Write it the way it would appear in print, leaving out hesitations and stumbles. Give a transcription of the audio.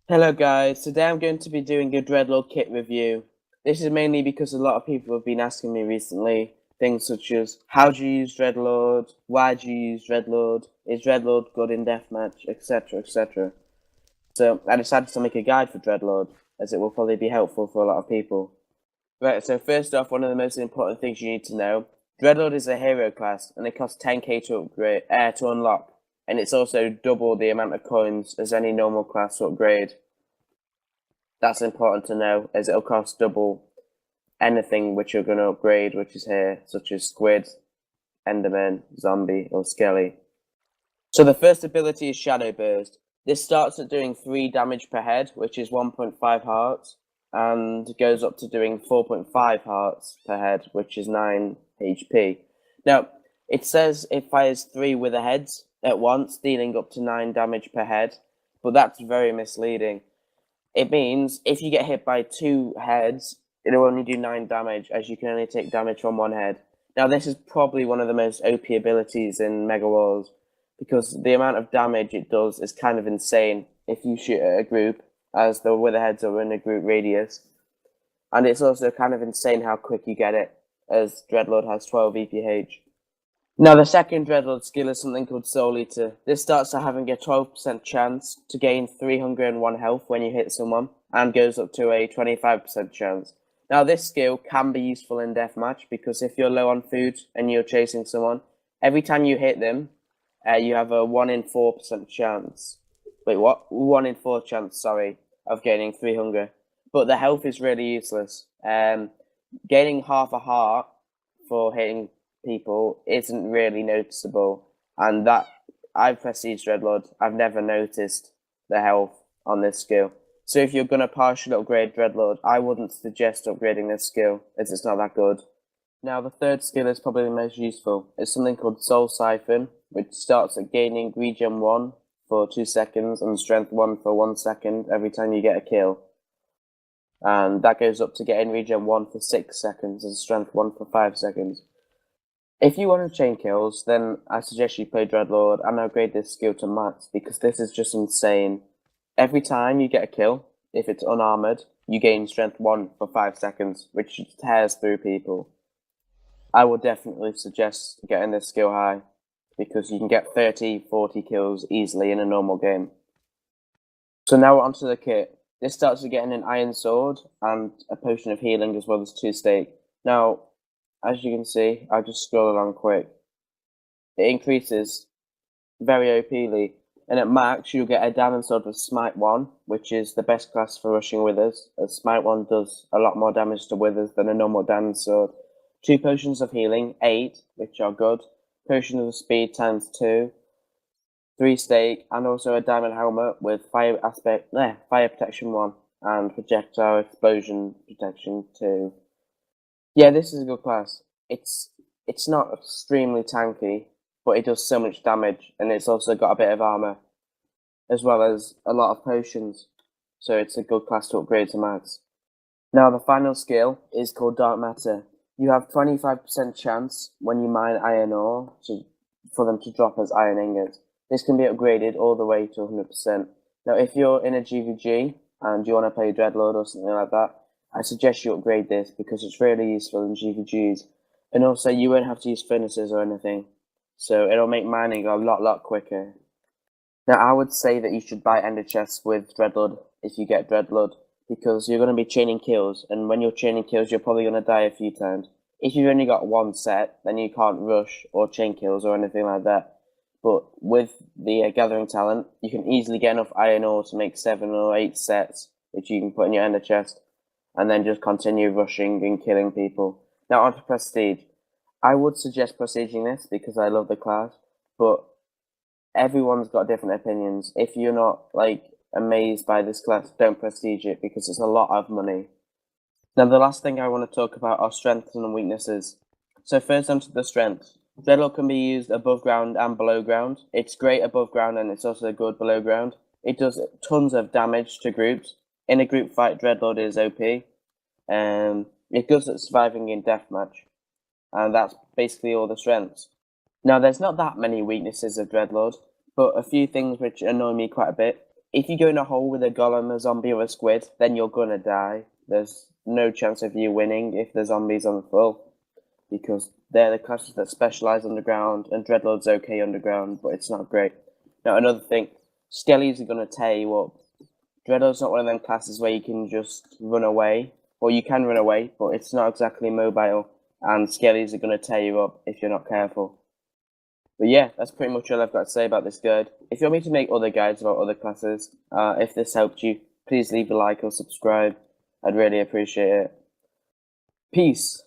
Hello guys, today I'm going to be doing a Dreadlord kit review. This is mainly because a lot of people have been asking me recently things such as how do you use Dreadlord, why do you use Dreadlord, is Dreadlord good in deathmatch, etc, etc. So I decided to make a guide for Dreadlord, as it will probably be helpful for a lot of people. Right, so first off, one of the most important things you need to know, Dreadlord is a hero class and it costs 10k to upgrade, to unlock, and it's also double the amount of coins as any normal class to upgrade. That's important to know, as it'll cost double anything which you're going to upgrade, which is here, such as Squid, Enderman, Zombie, or Skelly. So the first ability is Shadow Burst. This starts at doing 3 damage per head, which is 1.5 hearts, and goes up to doing 4.5 hearts per head, which is 9 HP. Now, it says it fires 3 wither heads at once, dealing up to 9 damage per head, but that's very misleading. It means if you get hit by 2 heads, it'll only do 9 damage, as you can only take damage from 1 head. Now, this is probably one of the most OP abilities in Mega Wars, because the amount of damage it does is kind of insane if you shoot at a group, as the Witherheads are in a group radius. And it's also kind of insane how quick you get it, as Dreadlord has 12 EPH. Now, the second Dreadlord skill is something called Soul Eater. This starts at having a 12% chance to gain 301 health when you hit someone, and goes up to a 25% chance. Now, this skill can be useful in deathmatch, because if you're low on food and you're chasing someone, every time you hit them, you have a 1 in 4% chance. Wait, what? 1 in 4 chance, sorry, of gaining 3 hunger. But the health is really useless. Gaining half a heart for hitting people isn't really noticeable, and that I've prestige Dreadlord, I've never noticed the health on this skill. So if you're gonna partially upgrade Dreadlord, I wouldn't suggest upgrading this skill, as it's not that good. Now the third skill is probably the most useful. It's something called Soul Siphon, which starts at gaining regen 1 for 2 seconds and strength 1 for 1 second every time you get a kill. And that goes up to getting regen 1 for 6 seconds and strength 1 for 5 seconds. If you want to chain kills, then I suggest you play Dreadlord and upgrade this skill to max, because this is just insane. Every time you get a kill, if it's unarmored, you gain strength 1 for 5 seconds, which tears through people. I would definitely suggest getting this skill high, because you can get 30, 40 kills easily in a normal game. So now we're onto the kit. This starts with getting an iron sword and a potion of healing, as well as 2 stake. Now, as you can see, I'll just scroll along quick. It increases very OPly, and at max you'll get a diamond sword with Smite 1, which is the best class for rushing withers, as Smite 1 does a lot more damage to withers than a normal diamond sword. 2 potions of healing, 8, which are good. Potions of speed times 2. 3 stake, and also a diamond helmet with fire protection 1 and projectile explosion protection 2. Yeah, this is a good class. It's not extremely tanky, but it does so much damage, and it's also got a bit of armor, as well as a lot of potions. So it's a good class to upgrade to max. Now the final skill is called Dark Matter. You have 25% chance when you mine iron ore for them to drop as iron ingots. This can be upgraded all the way to 100%. Now, if you're in a GVG and you want to play Dreadlord or something like that, I suggest you upgrade this, because it's really useful in GVGs. And also, you won't have to use furnaces or anything. So it'll make mining a lot quicker. Now, I would say that you should buy ender chests with Dreadlord if you get Dreadlord, because you're going to be chaining kills, and when you're chaining kills, you're probably going to die a few times. If you've only got 1 set, then you can't rush or chain kills or anything like that. But with the gathering talent, you can easily get enough iron ore to make 7 or 8 sets, which you can put in your ender chest, and then just continue rushing and killing people. Now onto Prestige. I would suggest prestiging this because I love the class, but everyone's got different opinions. If you're not amazed by this class, don't prestige it, because it's a lot of money. Now the last thing I want to talk about are strengths and weaknesses. So first onto the strengths. Dreadlord can be used above ground and below ground. It's great above ground, and it's also good below ground. It does tons of damage to groups. In a group fight, Dreadlord is OP. It's good at surviving in deathmatch. And that's basically all the strengths. Now, there's not that many weaknesses of Dreadlord, but a few things which annoy me quite a bit. if you go in a hole with a golem, a zombie, or a squid, then you're gonna die. There's no chance of you winning if the zombies on full, because they're the classes that specialize underground, and Dreadlord's okay underground, but it's not great. Now, another thing, Skellies are gonna tear you up. Dreadlord's not one of them classes where you can just run away, or you can run away, but it's not exactly mobile, and Skellies are gonna tear you up if you're not careful. But yeah, that's pretty much all I've got to say about this guide. If you want me to make other guides about other classes, if this helped you, please leave a like or subscribe. I'd really appreciate it. Peace.